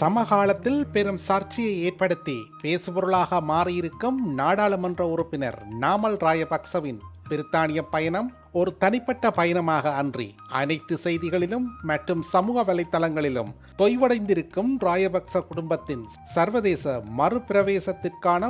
சமகாலத்தில் பெரும் சர்ச்சையை ஏற்படுத்தி பேசுபொருளாக மாறியிருக்கும் நாடாளுமன்ற உறுப்பினர் நாமல் ராயபக்சவின் பிரித்தானிய பயணம் ஒரு தனிப்பட்ட பயணமாக அன்றி அனைத்து செய்திகளிலும் மற்றும் சமூக வலைத்தளங்களிலும் தொய்வடைந்திருக்கும் ராயபக்ச குடும்பத்தின் சர்வதேச மறுபிரவேசத்திற்கான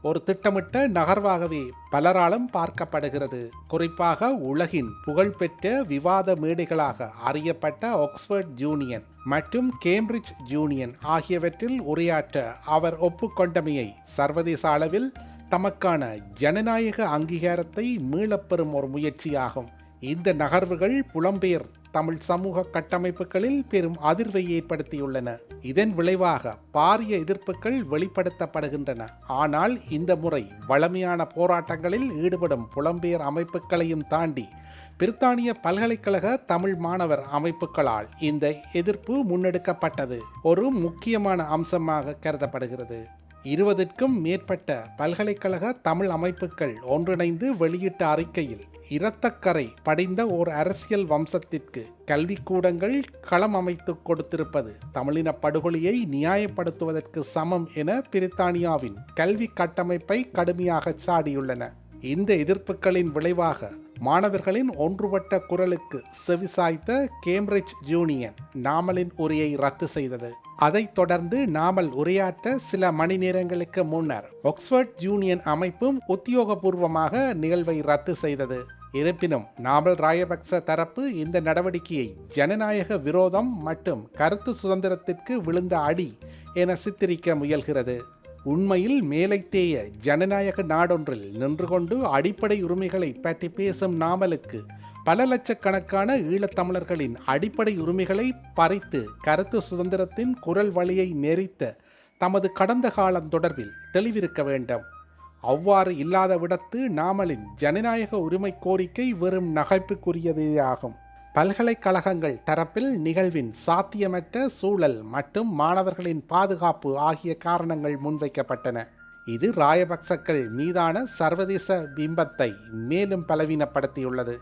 ஒரு திட்டமிட்ட நகர்வாகவே பலராலும் பார்க்கப்படுகிறது. குறிப்பாக உலகின் புகழ்பெற்ற விவாத மேடைகளாக அறியப்பட்ட ஆக்ஸ்போர்ட் யூனியன் மற்றும் கேம்பிரிட்ஜ் யூனியன் ஆகியவற்றில் உரையாற்ற அவர் ஒப்புக்கொண்டமையை சர்வதேச அளவில் தமக்கான ஜனநாயக அங்கீகாரத்தை மீளப்பெறும் ஒரு முயற்சியாகும். இந்த நகர்வுகள் புலம்பெயர் தமிழ் சமூக கட்டமைப்புகளில் பெரும் அதிர்வை ஏற்படுத்தியுள்ளன. இதன் விளைவாக பாரிய எதிர்ப்புகள் வெளிப்படுத்தப்படுகின்றன. ஆனால் இந்த முறை வலிமையான போராட்டங்களில் ஈடுபடும் புலம்பெயர் அமைப்புகளையும் தாண்டி பிரித்தானிய பல்கலைக்கழக தமிழ் மாணவர் அமைப்புகளால் இந்த எதிர்ப்பு முன்னெடுக்கப்பட்டது ஒரு முக்கியமான அம்சமாக கருதப்படுகிறது. 20க்கும் மேற்பட்ட பல்கலைக்கழக தமிழ் அமைப்புகள் ஒன்றிணைந்து வெளியிட்ட அறிக்கையில் இரத்தக்கரை படிந்த ஓர் அரசியல் வம்சத்திற்கு கல்விக்கூடங்கள் களம் அமைத்து கொடுத்திருப்பது தமிழின படுகொலையை நியாயப்படுத்துவதற்கு சமம் என பிரித்தானியாவின் கல்வி கட்டமைப்பை கடுமையாக சாடியுள்ளன. இந்த எதிர்ப்புகளின் விளைவாக மாணவர்களின் ஒன்றுபட்ட குரலுக்கு செவிசாய்த்த கேம்பிரிட்ஜ் யூனியன் நாமலின் உரையை ரத்து செய்தது. அதைத் தொடர்ந்து நாமல் உரையாற்ற சில மணி நேரங்களுக்கு முன்னர் ஆக்ஸ்போர்ட் யூனியன் அமைப்பும் உத்தியோகபூர்வமாக நிகழ்வை ரத்து செய்தது. இருப்பினும் நாமல் ராயபக்ச தரப்பு இந்த நடவடிக்கையை ஜனநாயக விரோதம் மற்றும் கருத்து சுதந்திரத்திற்கு விழுந்த அடி என சித்தரிக்க முயல்கிறது. உண்மையில் மேலைத்தேய ஜனநாயக நாடொன்றில் நின்று கொண்டு அடிப்படை உரிமைகளை பற்றி பேசும் நாமலுக்கு பல லட்சக்கணக்கான ஈழத்தமிழர்களின் அடிப்படை உரிமைகளை பறித்து கருத்து சுதந்திரத்தின் குரல் வழியை நெறித்த தமது கடந்த காலம் தொடர்பில் தெளிவிருக்க வேண்டும். அவ்வாறு இல்லாத விடத்து நாமலின் ஜனநாயக உரிமை கோரிக்கை வெறும் நகைப்புக்குரியதேயாகும். பல்கலைக்கழகங்கள் தரப்பில் நிகழ்வின் சாத்தியமற்ற சூழல் மற்றும் மாணவர்களின் பாதுகாப்பு ஆகிய காரணங்கள் முன்வைக்கப்பட்டன. இது ராயபக்சக்கள் மீதான சர்வதேச பிம்பத்தை மேலும் பலவீனப்படுத்தியுள்ளது.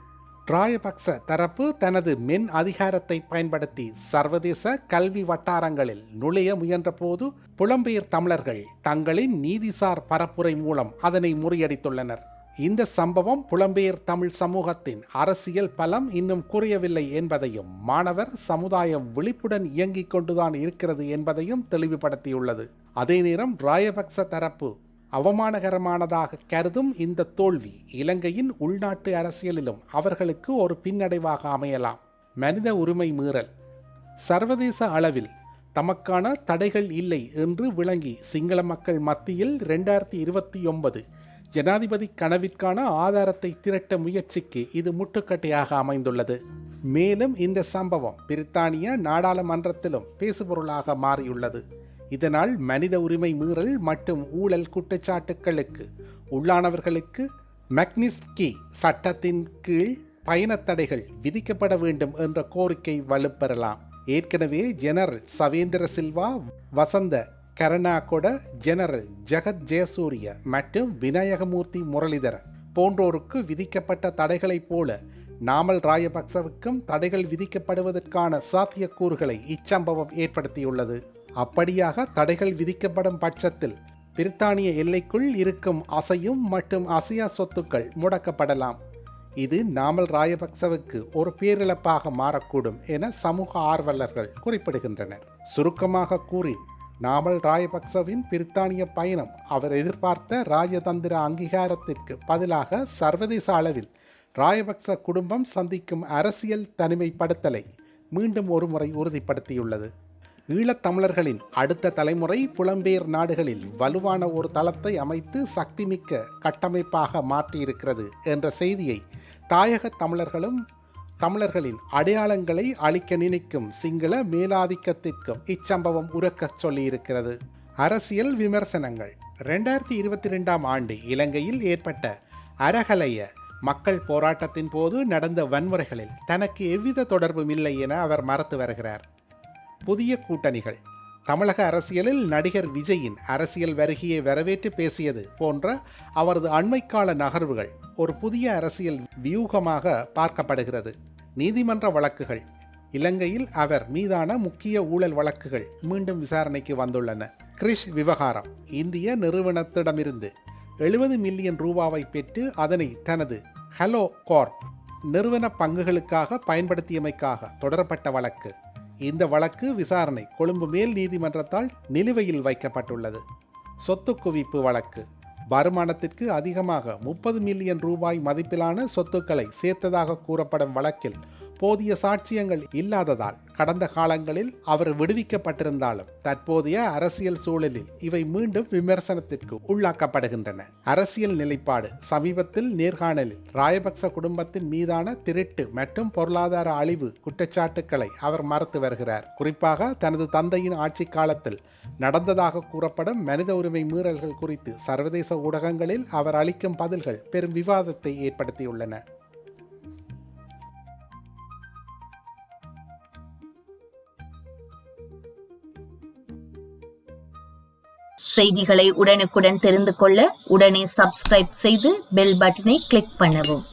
ராயபக்ச தரப்பு தனது மென் அதிகாரத்தை பயன்படுத்தி சர்வதேச கல்வி வட்டாரங்களில் நுழைய முயன்றபோது புலம்பெயர் தமிழர்கள் தங்களின் நீதிசார் பரப்புரை மூலம் அதனை முறியடித்துள்ளனர். இந்த சம்பவம் புலம்பெயர் தமிழ் சமூகத்தின் அரசியல் பலம் இன்னும் குறையவில்லை என்பதையும் மாணவர் சமுதாயம் விழிப்புடன் இயங்கிக் கொண்டுதான் இருக்கிறது என்பதையும் தெளிவுபடுத்தியுள்ளது. அதே நேரம் ராயபக்ச தரப்பு அவமானகரமானதாக கருதும் இந்த தோல்வி இலங்கையின் உள்நாட்டு அரசியலிலும் அவர்களுக்கு ஒரு பின்னடைவாக அமையலாம். மனித உரிமை மீறல் சர்வதேச அளவில் தமக்கான தடைகள் இல்லை என்று விளங்கி சிங்கள மக்கள் மத்தியில் 2029 ஜனாதிபதி கனவிற்கான ஆதாரத்தை திரட்ட முயற்சிக்கு இது முட்டுக்கட்டையாக அமைந்துள்ளது. மேலும் இந்த சம்பவம் பிரித்தானிய நாடாளுமன்றத்திலும் பேசுபொருளாக மாறியுள்ளது. இதனால் மனித உரிமை மீறல் மற்றும் ஊழல் குற்றச்சாட்டுகளுக்கு உள்ளானவர்களுக்கு மக்னிட்ஸ்கி சட்டத்தின் கீழ் பயணத்தடைகள் விதிக்கப்பட வேண்டும் என்ற கோரிக்கை வலுப்பெறலாம். ஏற்கனவே ஜெனரல் சவேந்திர சில்வா, வசந்த கருணாகொட, ஜெனரல் ஜெகத் ஜெயசூரிய மற்றும் விநாயகமூர்த்தி முரளிதரன் போன்றோருக்கு விதிக்கப்பட்ட தடைகளைப் போல நாமல் ராயபக்சவுக்கும் தடைகள் விதிக்கப்படுவதற்கான சாத்தியக்கூறுகளை இச்சம்பவம் ஏற்படுத்தியுள்ளது. அப்படியாக தடைகள் விதிக்கப்படும் பட்சத்தில் பிரித்தானிய எல்லைக்குள் இருக்கும் அசையும் மற்றும் அசையா சொத்துக்கள் முடக்கப்படலாம். இது நாமல் ராயபக்சவுக்கு ஒரு பேரிழப்பாக மாறக்கூடும் என சமூக ஆர்வலர்கள் குறிப்பிடுகின்றனர். சுருக்கமாக கூறி நாமல் ராயபக்சவின் பிரித்தானிய பயணம் அவர் எதிர்பார்த்த ராஜதந்திர அங்கீகாரத்திற்கு பதிலாக சர்வதேச அளவில் ராயபக்ச குடும்பம் சந்திக்கும் அரசியல் தனிமைப்படுத்தலை மீண்டும் ஒருமுறை உறுதிப்படுத்தியுள்ளது. ஈழத்தமிழர்களின் அடுத்த தலைமுறை புலம்பெயர் நாடுகளில் வலுவான ஒரு தளத்தை அமைத்து சக்திமிக்க கட்டமைப்பாக மாற்றியிருக்கிறது என்ற செய்தியை தாயக தமிழர்களின் அடையாளங்களை அழிக்க நினைக்கும் சிங்கள மேலாதிக்கத்திற்கும் இச்சம்பவம் உரக்கச் சொல்லியிருக்கிறது. அரசியல் விமர்சனங்கள் 2022ஆம் ஆண்டு இலங்கையில் ஏற்பட்ட அரகலைய மக்கள் போராட்டத்தின் போது நடந்த வன்முறைகளில் தனக்கு எவ்வித தொடர்பும் இல்லை என அவர் மறுத்து வருகிறார். புதிய கூட்டணிகள் தமிழக அரசியலில் நடிகர் விஜயின் அரசியல் வருகையை வரவேற்று பேசியது போன்ற அவரது அண்மைக்கால நகர்வுகள் ஒரு புதிய அரசியல் வியூகமாக பார்க்கப்படுகிறது. நீதிமன்ற வழக்குகள் இலங்கையில் அவர் மீதான முக்கிய ஊழல் வழக்குகள் மீண்டும் விசாரணைக்கு வந்துள்ளன. கிரிஷ் விவகாரம். இந்திய நிறுவனத்திடமிருந்து 70 மில்லியன் ரூபாவை பெற்று அதனை தனது ஹலோ கார்ப் நிறுவன பங்குகளுக்காக பயன்படுத்தியமைக்காக தொடரப்பட்ட வழக்கு. இந்த வழக்கு விசாரணை கொழும்பு மேல் நீதிமன்றத்தால் நிலுவையில் வைக்கப்பட்டுள்ளது. சொத்து குவிப்பு வழக்கு. வருமானத்திற்கு அதிகமாக 30 மில்லியன் ரூபாய் மதிப்பிலான சொத்துக்களை சேர்த்ததாக கூறப்படும் வழக்கில் போதிய சாட்சியங்கள் இல்லாததால் கடந்த காலங்களில் அவர் விடுவிக்கப்பட்டிருந்தாலும் தற்போதைய அரசியல் சூழலில் இவை மீண்டும் விமர்சனத்திற்கு உள்ளாக்கப்படுகின்றன. அரசியல் நிலைப்பாடு. சமீபத்தில் நேர்காணலில் ராயபக்ச குடும்பத்தின் மீதான திருட்டு மற்றும் பொருளாதார அழிவு குற்றச்சாட்டுக்களை அவர் மறுத்து வருகிறார். குறிப்பாக தனது தந்தையின் ஆட்சி காலத்தில் நடந்ததாக கூறப்படும் மனித உரிமை மீறல்கள் குறித்து சர்வதேச ஊடகங்களில் அவர் அளிக்கும் பதில்கள் பெரும் விவாதத்தை ஏற்படுத்தியுள்ளன. செய்திகளை உடனுக்குடன் தெரிந்து கொள்ள உடனே சப்ஸ்கிரைப் செய்து பெல் பட்டனை கிளிக் பண்ணவும்.